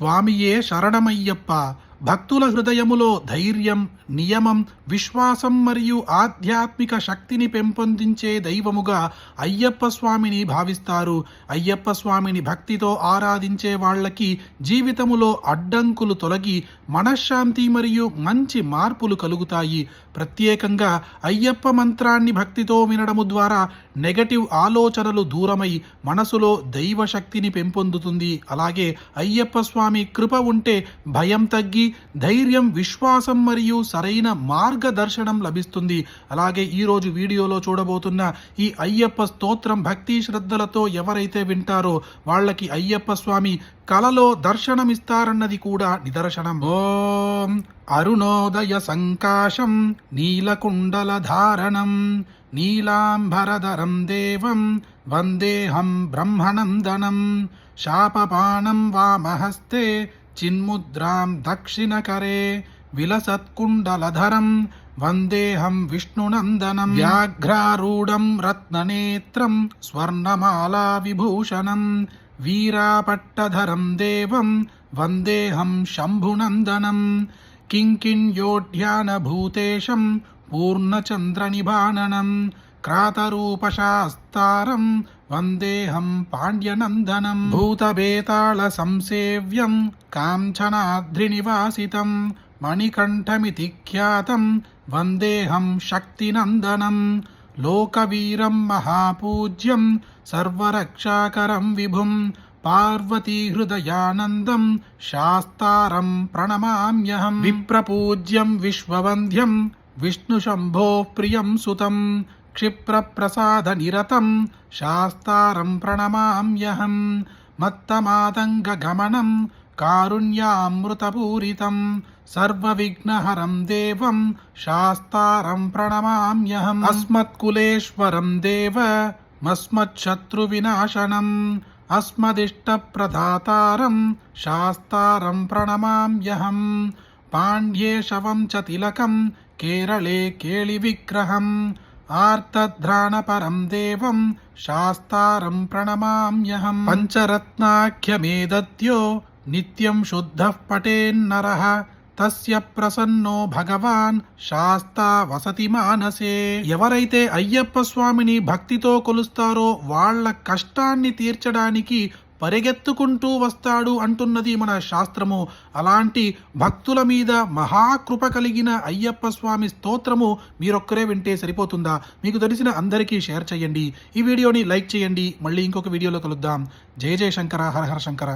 స్వామియే శరణమయ్యప్ప. భక్తుల హృదయములో ధైర్యం, నియమం, విశ్వాసం మరియు ఆధ్యాత్మిక శక్తిని పెంపొందించే దైవముగా అయ్యప్ప స్వామిని భావిస్తారు. అయ్యప్ప స్వామిని భక్తితో ఆరాధించే వాళ్ళకి జీవితములో అడ్డంకులు తొలగి మనశ్శాంతి మరియు మంచి మార్పులు కలుగుతాయి. ప్రత్యేకంగా అయ్యప్ప మంత్రాన్ని భక్తితో వినడము ద్వారా నెగటివ్ ఆలోచనలు దూరమై మనసులో దైవ శక్తిని పెంపొందుతుంది. అలాగే అయ్యప్ప స్వామి కృప ఉంటే భయం తగ్గి ధైర్యం, విశ్వాసం మరియు సరైన మార్గదర్శనం లభిస్తుంది. అలాగే ఈరోజు వీడియోలో చూడబోతున్న ఈ అయ్యప్ప స్తోత్రం భక్తి శ్రద్ధలతో ఎవరైతే వింటారో వాళ్ళకి అయ్యప్ప స్వామి కలలో దర్శనమిస్తారన్నది కూడా నిదర్శనం. ఓం అరుణోదయ సంకాశం నీలకుండలధారణం నీలాంబరధరం దేవం వందేహం బ్రహ్మనందనం శాపపాణం వామహస్తే చిన్ముద్రాం దక్షిణకరే విలసత్కుండలధరం వందేహం విష్ణునందనం వ్యాఘ్రారూఢం రత్ననేత్రం స్వర్ణమాలా విభూషణం వీరాపట్టధరం దేవం వందేహం శంభునందనం కింకిణ్యోఢ్యానభూతేశం పూర్ణచంద్రనిభాననం క్రాతరూపశాస్తారం వందేహం పాండ్యనందనం భూతబేతాళ సంసేవ్యం కాంచనాద్రినివాసితం మణికంఠమితి ఖ్యాతం వందేహం శక్తినందనం లోకవీరం మహాపూజ్యం సర్వరక్షాకరం విభుం పార్వతీహృదయానందం శాస్తారం ప్రణమామ్యహం విప్రపూజ్యం విశ్వవంద్యం విష్ణుశంభో ప్రియం సుతం క్షిప్రప్రసాదనిరతం శాస్తారం ప్రణమామ్యహం మత్తమాతంగగమనం కారుణ్యామృతపూరితం సర్వవిఘ్నహరం దేవం శాస్తారం ప్రణమామ్యహం అస్మత్కులేశ్వరం దేవ మస్మచ్చత్రువినాశనం అస్మదిష్టప్రదాతారం శాస్తారం ప్రణమామ్యహం పాండ్యేశవం చ తిలకం కేరళే కేళివిగ్రహం ఆర్తధ్రాణపరం దేవం శాస్తారం ప్రణమామ్యహం పంచరత్నాఖ్యమేదద్యో నిత్యం శుద్ధః పఠేన్నరః తస్య ప్రసన్నో భగవాన్ శాస్తా వసతి మానసే. ఎవరైతే అయ్యప్ప స్వామిని భక్తితో కొలుస్తారో వాళ్ళ కష్టాన్ని తీర్చడానికి పరిగెత్తుకుంటూ వస్తాడు అంటున్నది మన శాస్త్రము. అలాంటి భక్తుల మీద మహాకృప కలిగిన అయ్యప్ప స్వామి స్తోత్రము మీరొక్కరే వింటే సరిపోతుందా? మీకు తెలిసిన అందరికీ షేర్ చేయండి. ఈ వీడియోని లైక్ చేయండి. మళ్ళీ ఇంకొక వీడియోలో కలుద్దాం. జయ జయ శంకర, హర హర శంకర.